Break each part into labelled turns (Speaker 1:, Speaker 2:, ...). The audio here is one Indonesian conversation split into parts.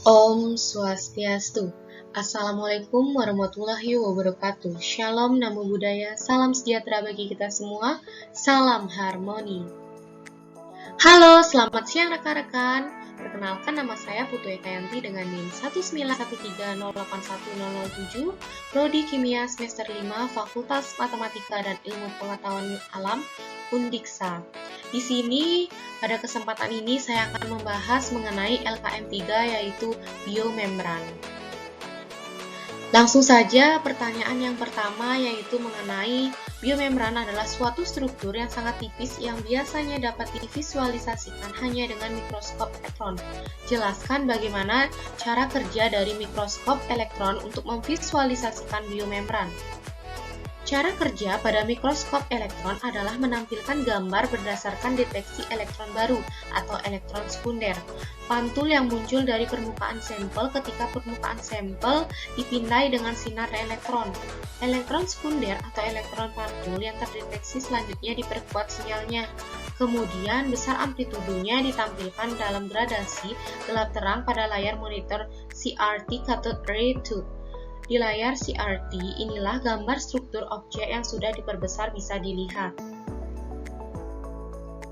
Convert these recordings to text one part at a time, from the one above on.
Speaker 1: Om Swastiastu. Assalamualaikum warahmatullahi wabarakatuh. Shalom, namo buddhaya, salam sejahtera bagi kita semua, salam harmoni. Halo, selamat siang rekan-rekan. Perkenalkan, nama saya Putu Ekayanti dengan NIM 19130810007, Prodi Kimia semester 5, Fakultas Matematika dan Ilmu Pengetahuan Alam, Undiksa. Di sini, pada kesempatan ini saya akan membahas mengenai LKM 3, yaitu biomembran. Langsung saja, pertanyaan yang pertama yaitu mengenai biomembran adalah suatu struktur yang sangat tipis yang biasanya dapat divisualisasikan hanya dengan mikroskop elektron. Jelaskan bagaimana cara kerja dari mikroskop elektron untuk memvisualisasikan biomembran. Cara kerja pada mikroskop elektron adalah menampilkan gambar berdasarkan deteksi elektron baru atau elektron sekunder, pantul yang muncul dari permukaan sampel ketika permukaan sampel dipindai dengan sinar elektron. Elektron sekunder atau elektron pantul yang terdeteksi selanjutnya diperkuat sinyalnya. Kemudian besar amplitudenya ditampilkan dalam gradasi gelap terang pada layar monitor CRT cathode ray tube. Di layar CRT, inilah gambar struktur objek yang sudah diperbesar bisa dilihat.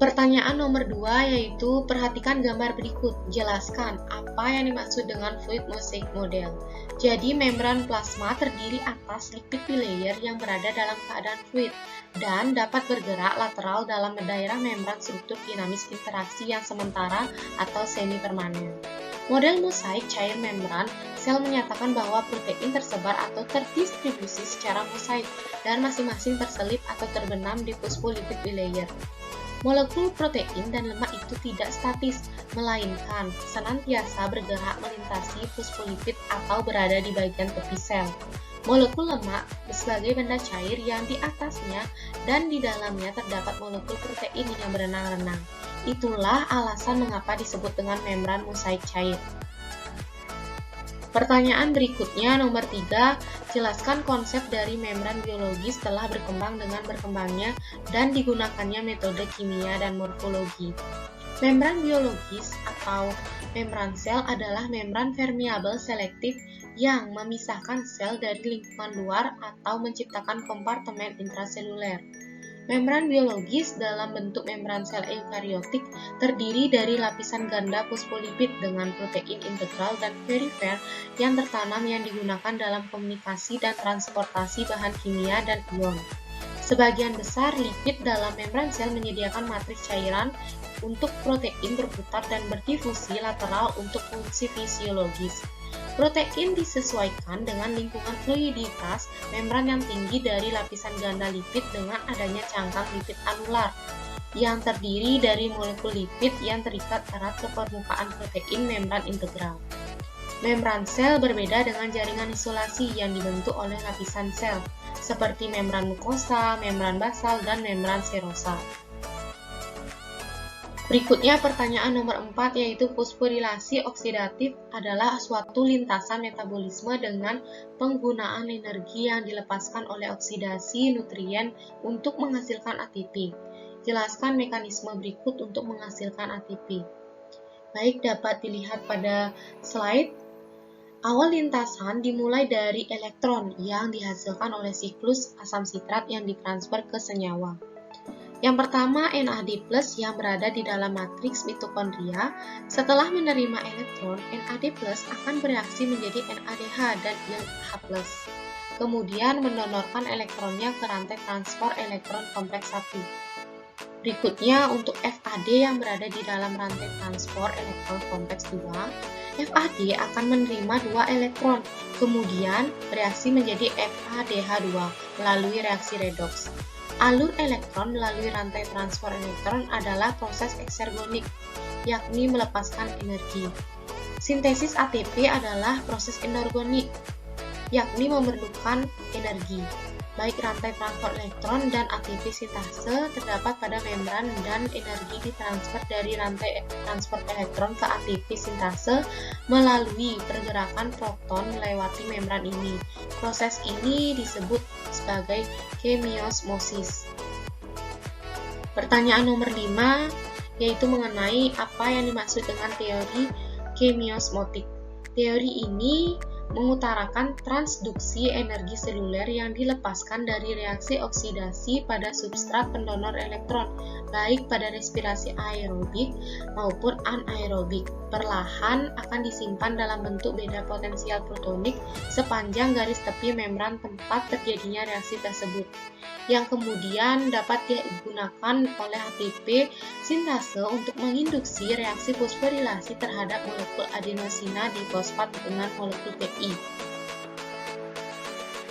Speaker 1: Pertanyaan nomor 2 yaitu perhatikan gambar berikut. Jelaskan apa yang dimaksud dengan fluid mosaic model. Jadi membran plasma terdiri atas lipid bilayer yang berada dalam keadaan fluid dan dapat bergerak lateral dalam daerah membran struktur dinamis interaksi yang sementara atau semi permanen. Model mosaik cair membran sel menyatakan bahwa protein tersebar atau terdistribusi secara mosaik dan masing-masing terselip atau terbenam di fosfolipid bilayer. Molekul protein dan lemak itu tidak statis, melainkan senantiasa bergerak melintasi fosfolipid atau berada di bagian tepi sel. Molekul lemak sebagai benda cair yang di atasnya dan di dalamnya terdapat molekul protein yang berenang-renang. Itulah alasan mengapa disebut dengan membran mosaik cair. Pertanyaan berikutnya nomor 3, jelaskan konsep dari membran biologis setelah berkembang dengan berkembangnya dan digunakannya metode kimia dan morfologi. Membran biologis atau membran sel adalah membran permeabel selektif yang memisahkan sel dari lingkungan luar atau menciptakan kompartemen intraseluler. Membran biologis dalam bentuk membran sel eukariotik terdiri dari lapisan ganda fosfolipid dengan protein integral dan perifer yang tertanam yang digunakan dalam komunikasi dan transportasi bahan kimia dan ion. Sebagian besar lipid dalam membran sel menyediakan matriks cairan untuk protein berputar dan berdifusi lateral untuk fungsi fisiologis. Protein disesuaikan dengan lingkungan fluiditas membran yang tinggi dari lapisan ganda lipid dengan adanya cangkang lipid anular yang terdiri dari molekul lipid yang terikat erat ke permukaan protein membran integral. Membran sel berbeda dengan jaringan isolasi yang dibentuk oleh lapisan sel, seperti membran mukosa, membran basal, dan membran serosa. Berikutnya pertanyaan nomor 4 yaitu fosforilasi oksidatif adalah suatu lintasan metabolisme dengan penggunaan energi yang dilepaskan oleh oksidasi nutrien untuk menghasilkan ATP. Jelaskan mekanisme berikut untuk menghasilkan ATP. Baik, dapat dilihat pada slide. Awal lintasan dimulai dari elektron yang dihasilkan oleh siklus asam sitrat yang ditransfer ke senyawa. Yang pertama, NAD+ yang berada di dalam matriks mitokondria. Setelah menerima elektron, NAD+ akan bereaksi menjadi NADH dan ion H+. Kemudian mendonorkan elektronnya ke rantai transfer elektron kompleks 1. Berikutnya, untuk FAD yang berada di dalam rantai transfer elektron kompleks 2, FAD akan menerima 2 elektron, kemudian bereaksi menjadi FADH2 melalui reaksi redoks. Alur elektron melalui rantai transfer elektron adalah proses eksergonik, yakni melepaskan energi. Sintesis ATP adalah proses anorganik, yakni memerlukan energi. Baik rantai transfer elektron dan ATP sintase terdapat pada membran dan energi ditransfer dari rantai transfer elektron ke ATP sintase melalui pergerakan proton melewati membran ini. Proses ini disebut sebagai kemiosmosis. Pertanyaan nomor 5 yaitu mengenai apa yang dimaksud dengan teori kemiosmotik. Teori ini mengutarakan transduksi energi seluler yang dilepaskan dari reaksi oksidasi pada substrat pendonor elektron, baik pada respirasi aerobik maupun anaerobik. Perlahan akan disimpan dalam bentuk beda potensial protonik sepanjang garis tepi membran tempat terjadinya reaksi tersebut, yang kemudian dapat digunakan oleh ATP sintase untuk menginduksi reaksi fosforilasi terhadap molekul adenosina difosfat dengan molekul PI.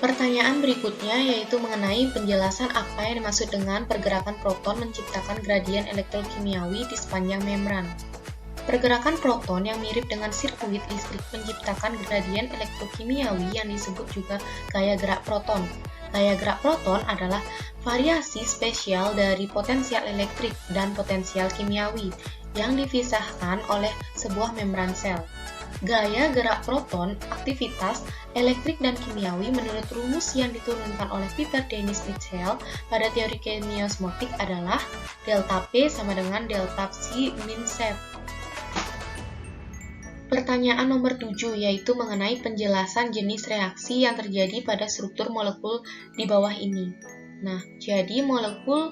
Speaker 1: Pertanyaan berikutnya yaitu mengenai penjelasan apa yang dimaksud dengan pergerakan proton menciptakan gradien elektrokimiawi di sepanjang membran. Pergerakan proton yang mirip dengan sirkuit listrik menciptakan gradien elektrokimiawi yang disebut juga gaya gerak proton. Gaya gerak proton adalah variasi spesial dari potensial elektrik dan potensial kimiawi yang dipisahkan oleh sebuah membran sel. Gaya gerak proton, aktivitas elektrik dan kimiawi menurut rumus yang diturunkan oleh Peter Dennis Mitchell pada teori kemiosmotik adalah delta P sama dengan delta C min Sep. Pertanyaan nomor 7 yaitu mengenai penjelasan jenis reaksi yang terjadi pada struktur molekul di bawah ini. Nah, jadi molekul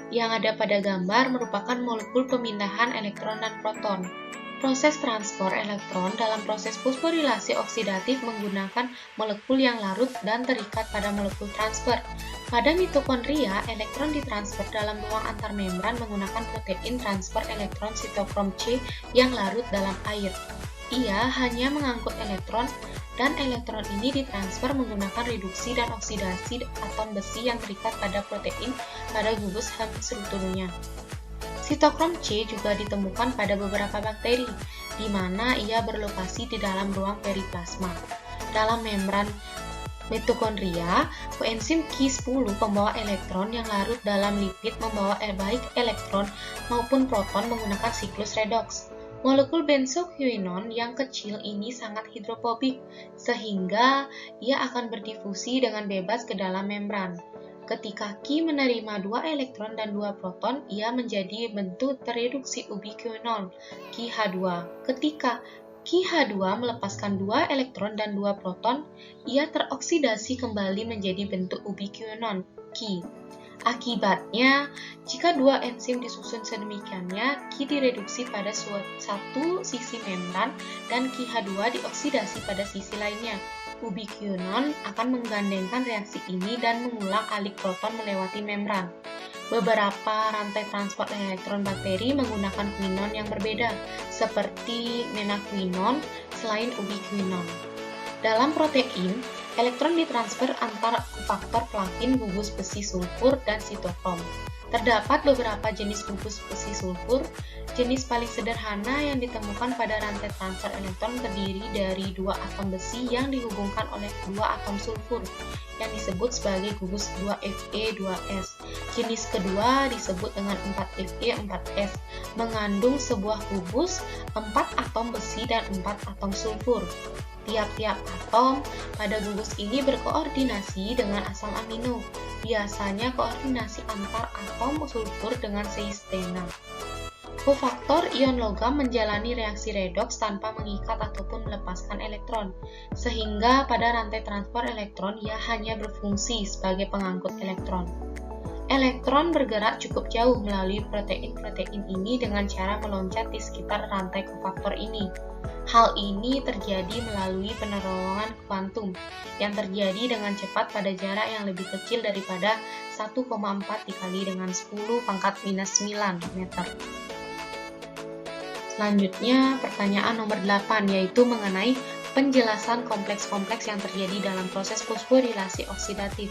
Speaker 1: yang ada pada gambar merupakan molekul pemindahan elektron dan proton. Proses transfer elektron dalam proses fosforilasi oksidatif menggunakan molekul yang larut dan terikat pada molekul transfer. Pada mitokondria, elektron ditransfer dalam ruang antarmembran menggunakan protein transfer elektron sitokrom C yang larut dalam air. Ia hanya mengangkut elektron, dan elektron ini ditransfer menggunakan reduksi dan oksidasi atom besi yang terikat pada protein pada gugus strukturnya. Sitokrom C juga ditemukan pada beberapa bakteri, di mana ia berlokasi di dalam ruang periplasma. Dalam membran mitokondria, koenzim Ki10 pembawa elektron yang larut dalam lipid membawa baik elektron maupun proton menggunakan siklus redoks. Molekul benzoquinone yang kecil ini sangat hidrofobik, sehingga ia akan berdifusi dengan bebas ke dalam membran. Ketika Ki menerima 2 elektron dan 2 proton, ia menjadi bentuk tereduksi ubiquinol, KiH2. Ketika KiH2 melepaskan 2 elektron dan 2 proton, ia teroksidasi kembali menjadi bentuk ubiquinol, Ki. Akibatnya, jika 2 enzim disusun sedemikiannya, Ki direduksi pada satu sisi membran dan KiH2 dioksidasi pada sisi lainnya. Ubiquinone akan menggandengkan reaksi ini dan mengulang alik proton melewati membran. Beberapa rantai transport elektron bakteri menggunakan quinon yang berbeda, seperti menaquinone selain ubiquinone. Dalam protein, elektron ditransfer antar kofaktor platin, gugus besi sulfur, dan sitokrom. Terdapat beberapa jenis gugus besi sulfur. Jenis paling sederhana yang ditemukan pada rantai transfer elektron terdiri dari 2 atom besi yang dihubungkan oleh 2 atom sulfur yang disebut sebagai gugus 2Fe2s. Jenis kedua disebut dengan 4Fe4s, mengandung sebuah gugus 4 atom besi dan 4 atom sulfur. Tiap-tiap atom pada gugus ini berkoordinasi dengan asam amino, biasanya koordinasi antar atom sulfur dengan seistena. Kofaktor ion logam menjalani reaksi redoks tanpa mengikat ataupun melepaskan elektron, sehingga pada rantai transfer elektron ia hanya berfungsi sebagai pengangkut elektron. Elektron bergerak cukup jauh melalui protein-protein ini dengan cara meloncat di sekitar rantai kofaktor ini. Hal ini terjadi melalui penerongan kuantum yang terjadi dengan cepat pada jarak yang lebih kecil daripada 1,4 dikali dengan 10 pangkat minus 9 meter. Selanjutnya, pertanyaan nomor 8, yaitu mengenai penjelasan kompleks-kompleks yang terjadi dalam proses fosforilasi oksidatif.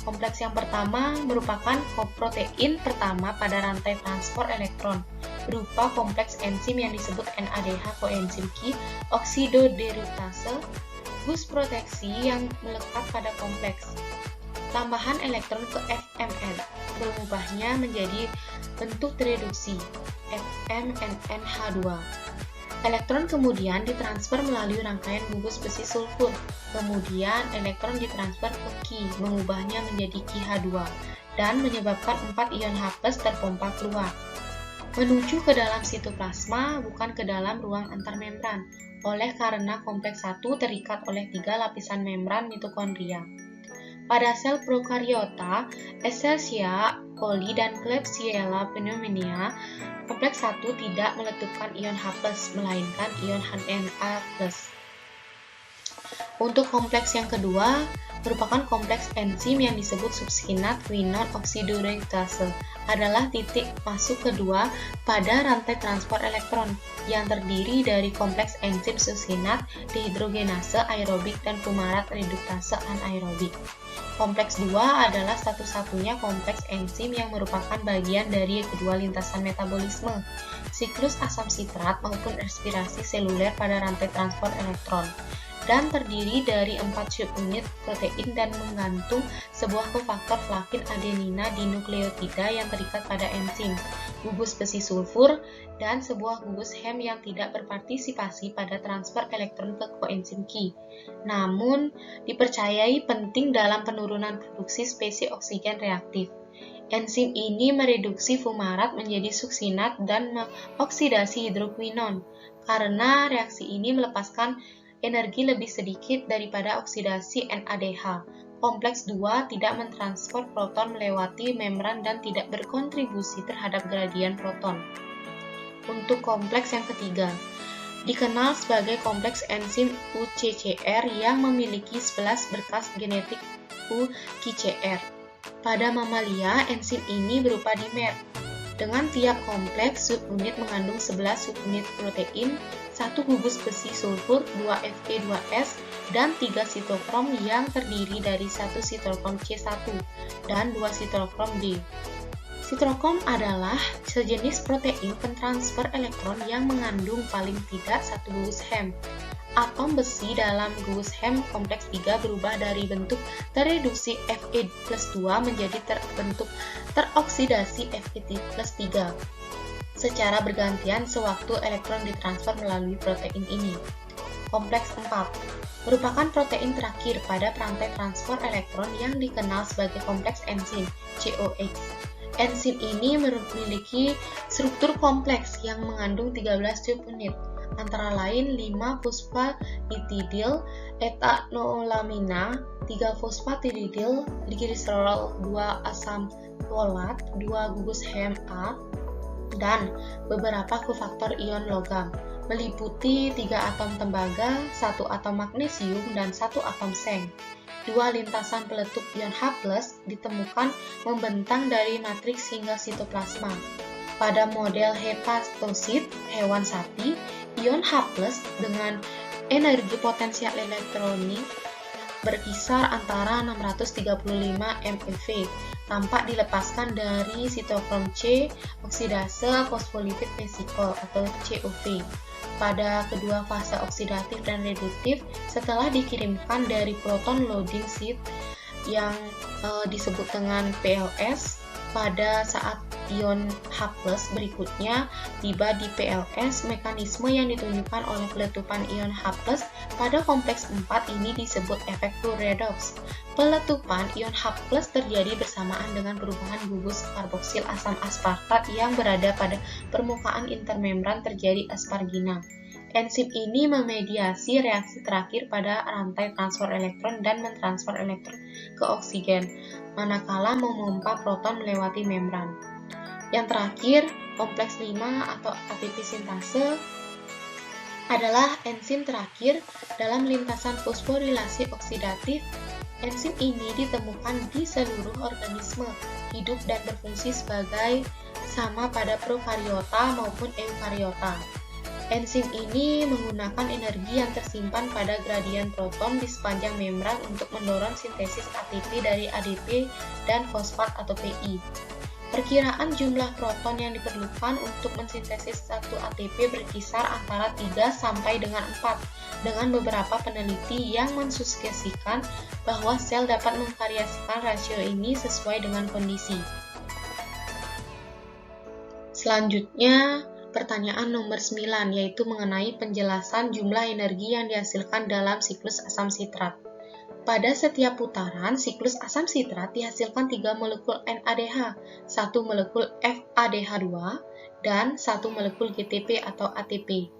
Speaker 1: Kompleks yang pertama merupakan protein pertama pada rantai transport elektron, berupa kompleks enzim yang disebut NADH koenzim Ki, oksidoderutase, gus proteksi yang melekat pada kompleks. Tambahan elektron ke FMN, berubahnya menjadi bentuk tereduksi, FMNNH2. Elektron kemudian ditransfer melalui rangkaian gugus besi sulfur. Kemudian elektron ditransfer ke Ki, mengubahnya menjadi KiH2, dan menyebabkan 4 ion H+ terpompa keluar, menuju ke dalam sitoplasma, bukan ke dalam ruang antarmembran. oleh karena kompleks 1 terikat oleh 3 lapisan membran mitokondria. Pada sel prokariota, Escherichia coli dan Klebsiella pneumoniae, kompleks 1 tidak meletupkan ion H+, melainkan ion Na+. Untuk kompleks yang kedua, merupakan kompleks enzim yang disebut succinat quinone oksidorreduktase, adalah titik masuk kedua pada rantai transport elektron yang terdiri dari kompleks enzim succinat dehidrogenase aerobik dan fumarat reduktase anaerobik. Kompleks 2 adalah satu-satunya kompleks enzim yang merupakan bagian dari kedua lintasan metabolisme, siklus asam sitrat maupun respirasi seluler pada rantai transport elektron, dan terdiri dari 4 subunit protein dan menggantung sebuah kofaktor flavin adenina di nukleotida yang terikat pada enzim, gugus besi sulfur, dan sebuah gugus hem yang tidak berpartisipasi pada transfer elektron ke koenzim Q. Namun, dipercayai penting dalam penurunan produksi spesies oksigen reaktif. Enzim ini mereduksi fumarat menjadi suksinat dan mengoksidasi hidroquinon. Karena reaksi ini melepaskan energi lebih sedikit daripada oksidasi NADH. Kompleks 2 tidak mentransfer proton melewati membran dan tidak berkontribusi terhadap gradien proton. Untuk kompleks yang ketiga, dikenal sebagai kompleks enzim UCCR yang memiliki 11 berkas genetik UQCR. Pada mamalia, enzim ini berupa dimer. Dengan tiap kompleks, subunit mengandung 11 subunit protein, 1 gugus besi sulfur, 2 Fe2S, dan 3 sitokrom yang terdiri dari 1 sitokrom C1 dan 2 sitokrom D. Sitokrom adalah sejenis protein pentransfer elektron yang mengandung paling tidak 1 gugus hem. Atom besi dalam gugus hem kompleks 3 berubah dari bentuk tereduksi Fe+2 menjadi bentuk teroksidasi Fe+3 secara bergantian sewaktu elektron ditransfer melalui protein ini. Kompleks 4 merupakan protein terakhir pada rantai transfer elektron yang dikenal sebagai kompleks enzim COX. Enzim ini memiliki struktur kompleks yang mengandung 13 subunit, antara lain 5-fosfatidil etanolamina, 3-fosfatidil gliserol, 2 asam folat, 2 gugus hem A, dan beberapa kofaktor ion logam, meliputi 3 atom tembaga, 1 atom magnesium, dan 1 atom seng. 2 lintasan peletup ion H+ ditemukan membentang dari matriks hingga sitoplasma. Pada model hepatosit hewan sapi, ion H+ dengan energi potensial elektronik berkisar antara 635 MeV tampak dilepaskan dari sitokrom C oksidase fosfolipid vesikol atau COV pada kedua fase oksidatif dan reduktif setelah dikirimkan dari proton loading site yang disebut dengan PLS. Pada saat ion H+ berikutnya tiba di PLS, mekanisme yang ditunjukkan oleh peletupan ion H+ pada kompleks 4 ini disebut efek redox. Peletupan ion H+ terjadi bersamaan dengan perubahan gugus karboksil asam aspartat yang berada pada permukaan intermembran terjadi aspargina. Enzim ini memediasi reaksi terakhir pada rantai transfer elektron dan mentransfer elektron ke oksigen, manakala memompa proton melewati membran. Yang terakhir, kompleks 5 atau ATP sintase adalah enzim terakhir dalam lintasan fosforilasi oksidatif. Enzim ini ditemukan di seluruh organisme hidup dan berfungsi sebagai sama pada prokariota maupun eukariota. Enzim ini menggunakan energi yang tersimpan pada gradien proton di sepanjang membran untuk mendorong sintesis ATP dari ADP dan fosfat atau PI. Perkiraan jumlah proton yang diperlukan untuk mensintesis satu ATP berkisar antara 3 sampai dengan 4, dengan beberapa peneliti yang mensuggestikan bahwa sel dapat memvariasikan rasio ini sesuai dengan kondisi. Selanjutnya, pertanyaan nomor 9, yaitu mengenai penjelasan jumlah energi yang dihasilkan dalam siklus asam sitrat. Pada setiap putaran, siklus asam sitrat dihasilkan 3 molekul NADH, 1 molekul FADH2, dan 1 molekul GTP atau ATP.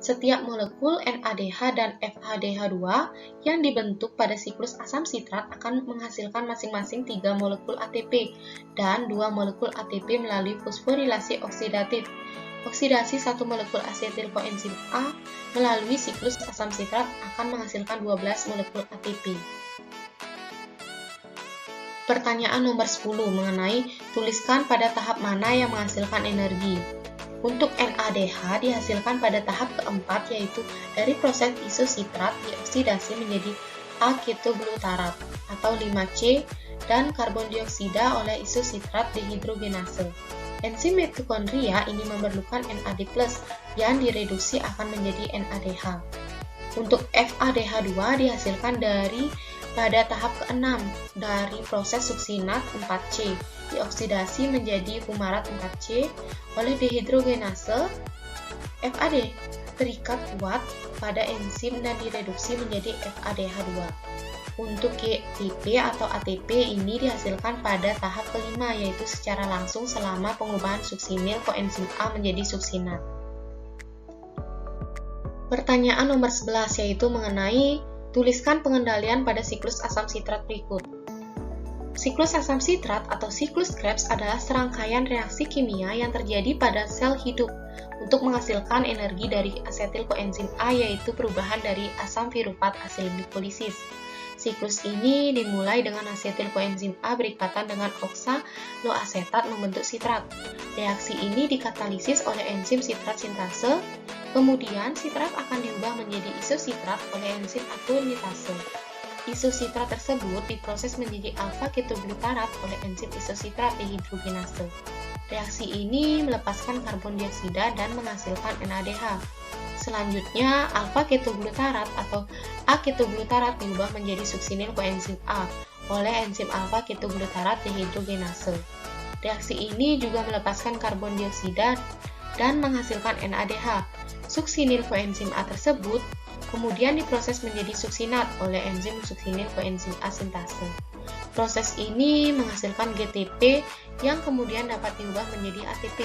Speaker 1: Setiap molekul NADH dan FADH2 yang dibentuk pada siklus asam sitrat akan menghasilkan masing-masing 3 molekul ATP dan 2 molekul ATP melalui fosforilasi oksidatif. Oksidasi satu molekul asetil koenzim A melalui siklus asam sitrat akan menghasilkan 12 molekul ATP. Pertanyaan nomor 10 mengenai tuliskan pada tahap mana yang menghasilkan energi. Untuk NADH dihasilkan pada tahap keempat, yaitu dari proses isositrat dioksidasi menjadi A-ketoglutarat atau 5C dan karbon dioksida oleh isositrat dehidrogenase. Enzim mitokondria ini memerlukan NAD+ yang direduksi akan menjadi NADH. Untuk FADH2 dihasilkan pada tahap ke-6 dari proses suksinat 4C dioksidasi menjadi fumarat 4C oleh dehidrogenase. FAD terikat kuat pada enzim dan direduksi menjadi FADH2. Untuk GTP atau ATP ini dihasilkan pada tahap kelima, yaitu secara langsung selama pengubahan suksinil koenzim A menjadi suksinat. Pertanyaan nomor 11 yaitu mengenai tuliskan pengendalian pada siklus asam sitrat berikut. Siklus asam sitrat atau siklus Krebs adalah serangkaian reaksi kimia yang terjadi pada sel hidup untuk menghasilkan energi dari asetil koenzim A, yaitu perubahan dari asam piruvat asil glikolisis. Siklus ini dimulai dengan asetil koenzim A berikatan dengan oksaloasetat membentuk sitrat. Reaksi ini dikatalisis oleh enzim sitrat sintase, kemudian sitrat akan diubah menjadi isositrat oleh enzim akonitase. Isositrat tersebut diproses menjadi alfa-ketoglutarat oleh enzim isositrat dehidrogenase. Reaksi ini melepaskan karbon dioksida dan menghasilkan NADH. Selanjutnya, alfa-ketoglutarat atau A-ketoglutarat diubah menjadi suksinil koenzim A oleh enzim alfa-ketoglutarat dehidrogenase. Reaksi ini juga melepaskan karbon dioksida dan menghasilkan NADH. Suksinil koenzim A tersebut kemudian diproses menjadi suksinat oleh enzim suksinil koenzim A sintase. Proses ini menghasilkan GTP yang kemudian dapat diubah menjadi ATP.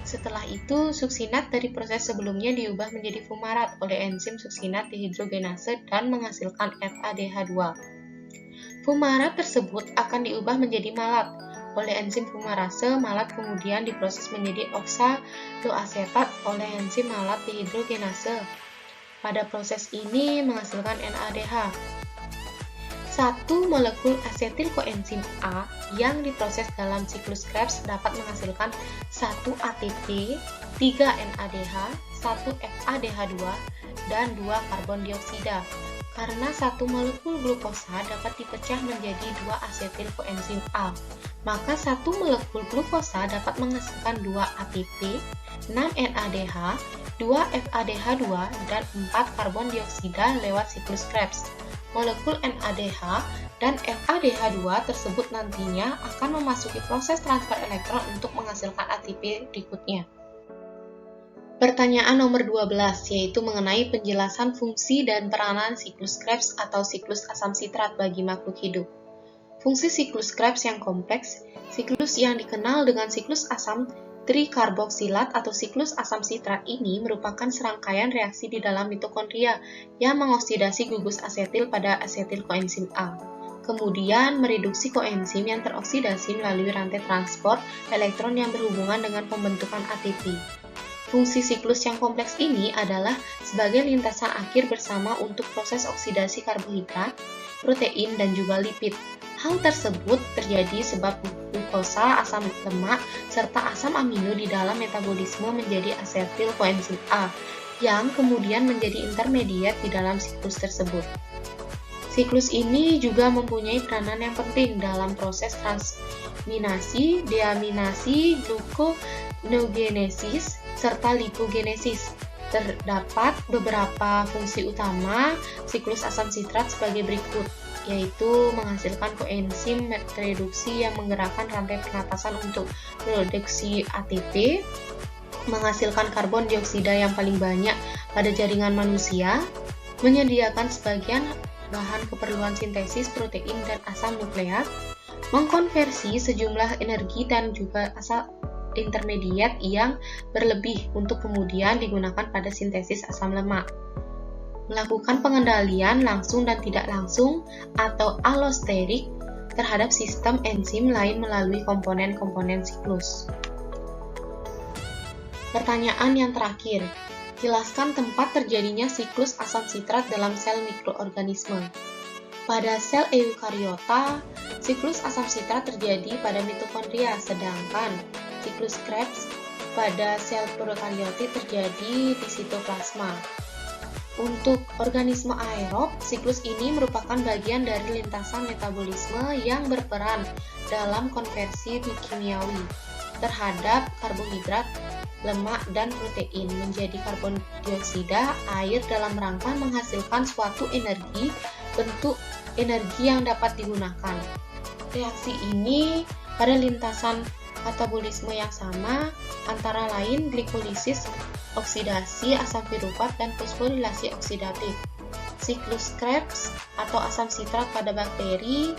Speaker 1: Setelah itu, suksinat dari proses sebelumnya diubah menjadi fumarat oleh enzim suksinat dehidrogenase dan menghasilkan FADH2. Fumarat tersebut akan diubah menjadi malat oleh enzim fumarase. Malat kemudian diproses menjadi oksaloasetat oleh enzim malat dehidrogenase. Pada proses ini menghasilkan NADH. Satu molekul asetil koenzim A yang diproses dalam siklus Krebs dapat menghasilkan 1 ATP, 3 NADH, 1 FADH2, dan 2 karbon dioksida. Karena satu molekul glukosa dapat dipecah menjadi 2 asetil koenzim A, maka satu molekul glukosa dapat menghasilkan 2 ATP, 6 NADH, 2 FADH2, dan 4 karbon dioksida lewat siklus Krebs. Molekul NADH dan FADH2 tersebut nantinya akan memasuki proses transfer elektron untuk menghasilkan ATP berikutnya. Pertanyaan nomor 12 yaitu mengenai penjelasan fungsi dan peranan siklus Krebs atau siklus asam sitrat bagi makhluk hidup. Fungsi siklus Krebs yang kompleks, siklus yang dikenal dengan siklus asam trikarboksilat atau siklus asam sitrat ini merupakan serangkaian reaksi di dalam mitokondria yang mengoksidasi gugus asetil pada asetil koenzim A. Kemudian mereduksi koenzim yang teroksidasi melalui rantai transport elektron yang berhubungan dengan pembentukan ATP. Fungsi siklus yang kompleks ini adalah sebagai lintasan akhir bersama untuk proses oksidasi karbohidrat, protein, dan juga lipid. Hal tersebut terjadi sebab glukosa, asam lemak, serta asam amino di dalam metabolisme menjadi asetil koenzim A, yang kemudian menjadi intermediat di dalam siklus tersebut. Siklus ini juga mempunyai peranan yang penting dalam proses transminasi, deaminasi, gluconeogenesis, serta lipogenesis. Terdapat beberapa fungsi utama siklus asam sitrat sebagai berikut, yaitu menghasilkan koenzim reduksi yang menggerakkan rantai pernapasan untuk produksi ATP, menghasilkan karbon dioksida yang paling banyak pada jaringan manusia, menyediakan sebagian bahan keperluan sintesis protein dan asam nukleat, mengkonversi sejumlah energi dan juga intermediate yang berlebih untuk kemudian digunakan pada sintesis asam lemak. Melakukan pengendalian langsung dan tidak langsung atau allosterik terhadap sistem enzim lain melalui komponen-komponen siklus. Pertanyaan yang terakhir, jelaskan tempat terjadinya siklus asam sitrat dalam sel mikroorganisme. Pada sel eukariota, siklus asam sitrat terjadi pada mitokondria, sedangkan siklus Krebs pada sel prokariotik terjadi di sitoplasma. Untuk organisme aerob, siklus ini merupakan bagian dari lintasan metabolisme yang berperan dalam konversi kimiawi terhadap karbohidrat, lemak, dan protein menjadi karbon dioksida, air dalam rangka menghasilkan suatu energi bentuk energi yang dapat digunakan. Reaksi ini pada lintasan metabolisme yang sama antara lain glikolisis, oksidasi asam piruvat, dan fosforilasi oksidatif. Siklus Krebs atau asam sitrat pada bakteri,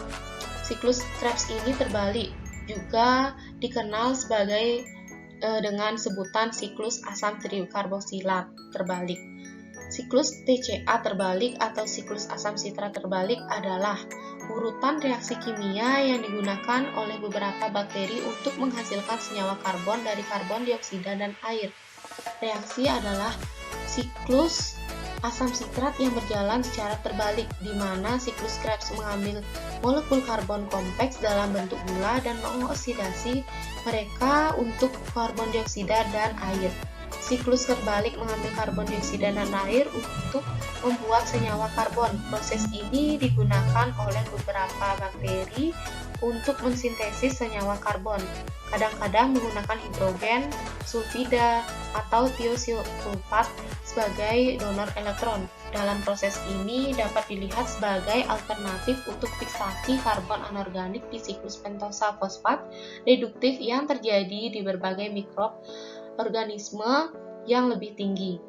Speaker 1: siklus Krebs ini terbalik, juga dikenal sebagai dengan sebutan siklus asam trikarboksilat terbalik. Siklus TCA terbalik atau siklus asam sitrat terbalik adalah urutan reaksi kimia yang digunakan oleh beberapa bakteri untuk menghasilkan senyawa karbon dari karbon dioksida dan air. Reaksi adalah siklus asam sitrat yang berjalan secara terbalik, di mana siklus Krebs mengambil molekul karbon kompleks dalam bentuk gula dan mengoksidasi mereka untuk karbon dioksida dan air. Siklus terbalik mengambil karbon dioksida dan air untuk membuat senyawa karbon. Proses ini digunakan oleh beberapa bakteri untuk mensintesis senyawa karbon, kadang-kadang menggunakan hidrogen, sulfida, atau tiosulfat sebagai donor elektron. Dalam proses ini dapat dilihat sebagai alternatif untuk fiksasi karbon anorganik di siklus pentosa fosfat reduktif yang terjadi di berbagai mikroorganisme yang lebih tinggi.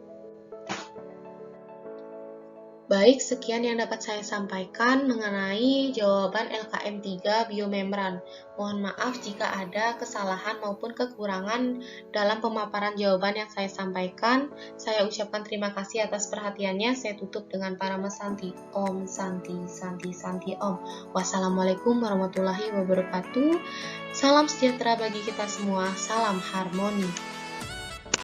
Speaker 1: Baik, sekian yang dapat saya sampaikan mengenai jawaban LKM 3 biomembran. Mohon maaf jika ada kesalahan maupun kekurangan dalam pemaparan jawaban yang saya sampaikan. Saya ucapkan terima kasih atas perhatiannya. Saya tutup dengan Parama Santi. Om Santi, Santi, Santi Om. Wassalamualaikum warahmatullahi wabarakatuh. Salam sejahtera bagi kita semua. Salam harmoni.